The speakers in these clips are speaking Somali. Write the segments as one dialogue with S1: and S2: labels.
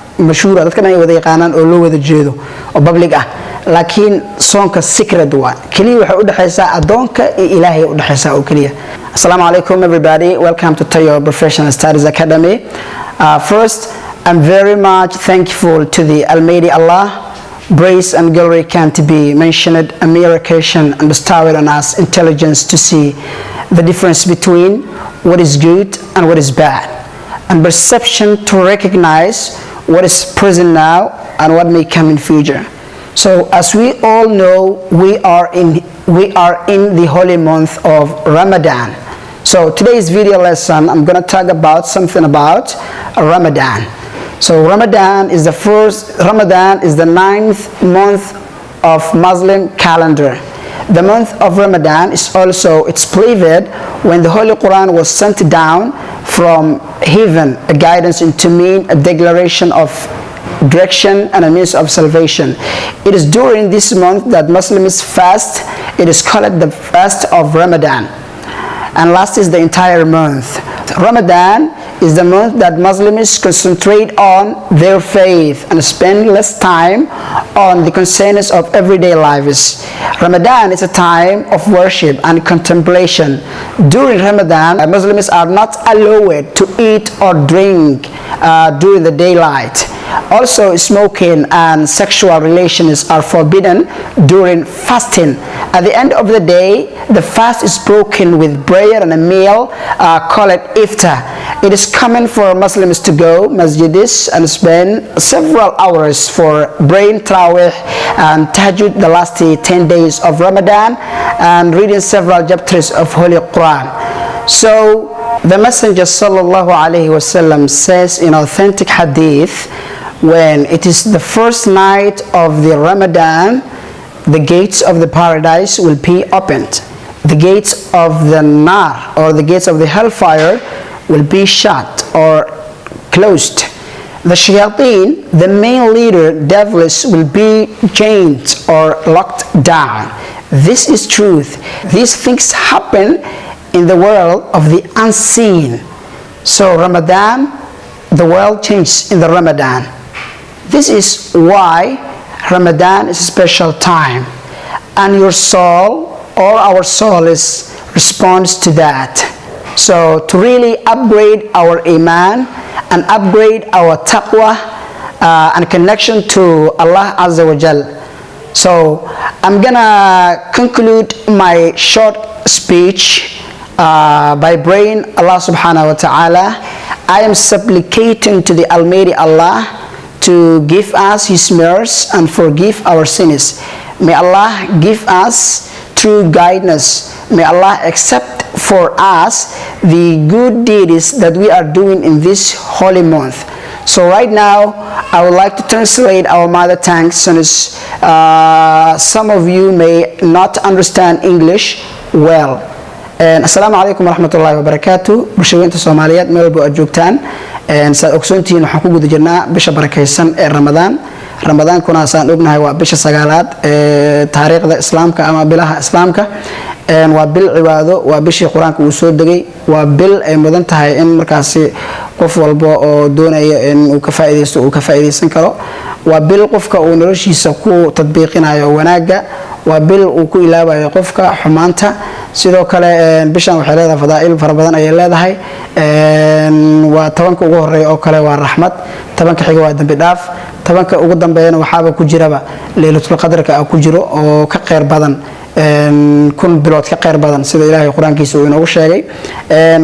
S1: مشهورة dadkan ay wada yaqaanaan oo loo wada jeedo oo public ah laakiin soonka secret waa kaliya waxa u dhaxaysa adoonka iyo Ilaahay u dhaxaysa oo kaliya. Assalamu alaikum everybody, welcome to Tayo Professional Studies Academy. First, I'm very much thankful to the Almighty Allah. Praise and glory can't be mentioned. A mere occasion and bestowed on us intelligence to see the difference between what is good and what is bad, and perception to recognize what is present now and what may come in future. So as we all know, we are in the holy month of Ramadan. So today's video lesson, I'm going to talk about something about Ramadan. So Ramadan is the 9th month of Muslim calendar. The month of Ramadan is also its period when the Holy Quran was sent down from heaven, a guidance into mean, a declaration of direction and a means of salvation. It is during this month that Muslims fast. It is called the fast of Ramadan, and last is the entire month. Ramadan is the month that Muslims concentrate on their faith and spend less time on the concerns of everyday lives. Ramadan is a time of worship and contemplation. During Ramadan, Muslims are not allowed to eat or drink during the daylight. Also, smoking and sexual relations are forbidden during fasting. At the end of the day, the fast is broken with prayer and a meal called iftar. It is common for Muslims to go masjidis and spend several hours for praying Tarawih and Tahajjud the last 10 days of Ramadan and reading several chapters of Holy Quran. So the Messenger sallallahu alaihi wasallam says in authentic hadith, when it is the first night of the Ramadan, the gates of the paradise will be opened. The gates of the nar, or the gates of the hellfire, will be shut or closed. The shayateen, the main leader, devils, will be chained or locked down. This is truth. These things happen in the world of the unseen. So Ramadan, the world changes in the Ramadan. This is why Ramadan is a special time, and your soul or our soul responds to that. So to really upgrade our iman and upgrade our taqwa and connection to Allah Azza wa Jal. So I'm gonna conclude my short speech by praying Allah subhanahu wa ta'ala. I am supplicating to the Almighty Allah to give us His mercy and forgive our sins. May Allah give us true guidance. May Allah accept for us the good deeds that we are doing in this holy month. So right now, I would like to translate our mother tongue, since some of you may not understand English well. Assalamu alaikum warahmatullahi wabarakatuh. Bulshooyinka Soomaaliyeed meel walba aad joogtaan, saad ogsoontihiin waxaan ku guda jirnaa bisha barakaysan ee Ramadaan kuna saan ognahay waa bisha 9aad ee taariikhda Islaamka ama bilaha Islaamka. Waa bil cibaado, waa bishii Quraanka uu soo degay, waa bil ay mudan tahay in markaasi qof walba oo doonaya in uu ka faa'iideysan karo. Waa bil qofka uu noloshiisa ku tadbiiqinayo wanaaga, waa bil uu ku ilaabayo qofka xumaanta. sidoo kale bishan waxay leedahay fadaa'il fara badan ay leedahay. waa tobanka ugu horeeya oo kale waa raxmad, tobanka xiga waa dambi dhaaf, tobanka ugu dambeeyana waxaaba ku jiraba Laylatul Qadrka ku jiro oo ka qeyr badan kun bilood ka qeyr badan sida Ilaahay Quraankiisa uu inoogu sheegay.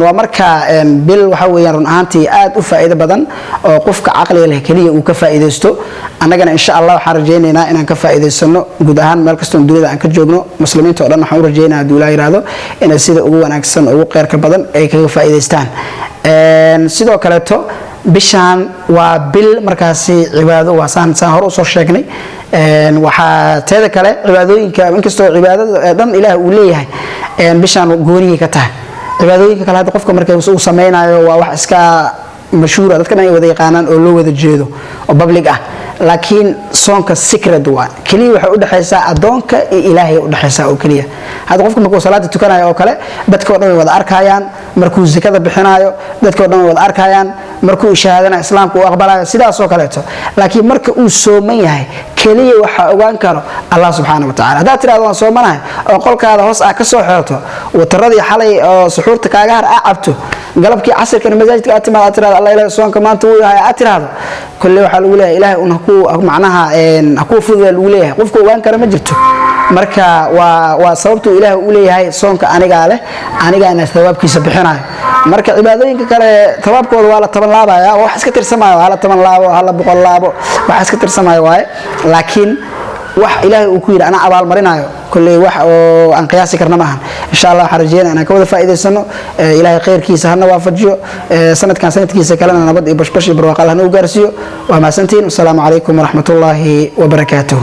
S1: waa marka bil waxa weeyaan run ahaantii aad u faa'iido badan oo qofka caqliga leh kaliya uu ka faa'iideysto. annagana insha Allah waxaan rajaynaynaa inaan ka faa'iideysano guud ahaan meel kasta oo dunida aan ka joogno. muslimiinta oo dhan waxaan u rajaynayaa hadii Ilaahay yiraahdo inay sida ugu wanaagsan ugu qeyrka badan ay kaga faa'iideystaan. sidoo kale to bishan waa bil markaasi cibaado, waa saan hore u soo sheegnay. waxaa teeda kale cibaadooyinka inkastoo cibaadada dhan Ilaahay uu leeyahay bishan gooniga ka tahay. cibaadooyinka kale hadda qofka markay uu sameeynayo waa wax iska mashhuura dadkan ay wada yaqaanaan oo loo wada jeedo oo public ah. laakiin soonka secret waa kaliya waxa u dhaxaysa adoonka iyo Ilaahay u dhaxaysa oo kaliya. hadda qofka markuu salaada tukanayo oo kale dadka oo dhan wada arkayaan, markuu zakada bixinayo dadka oo dhan wada arkayaan, markuu shahaadana islaamku uu aqbalayo sidaas oo kaleeto laakiin marka uu sooman yahay kaliya waxa ogaan karo Allah subhanahu wa ta'ala hadaa tiraado waan soomanahay oo qolkaada hoos ah ka soo xirto wataradii xalay oo suxuurta kaaga har cabto galabkii casirkana masaajidka aad timaad tiraado Allah ilaahay soonka maanta uu yahay aad tiraado kulli waxa lagu leeyahay ilaahay uu ku macnaha ku fududeeyo lagu leeyahay qofku ogaan kara ma jirto marka waa sababtu ilaahay uu leeyahay soonka aniga leh anigaana thawaabkiisa bixinayo marka cibaadooyinka kale thawaabkooda waa la taban laabaya wax iska tirsamaayo hala taban laabo hala boqol laabo wax iska tirsamaayo waay laakiin wax ilaahay uu ku yiri ana abaal marinayo kulli wax oo aan qiyaasi karna maahan insha Allah xarajeen ana ka wada faa'iideysano ilaahay khayrkiisa hana waafajiyo sanadkiisa kalena nabad iyo bashbash iyo barwaaqo Allah u gaarsiyo waa maasantiin assalamu alaykum wa rahmatullahi wa barakatuh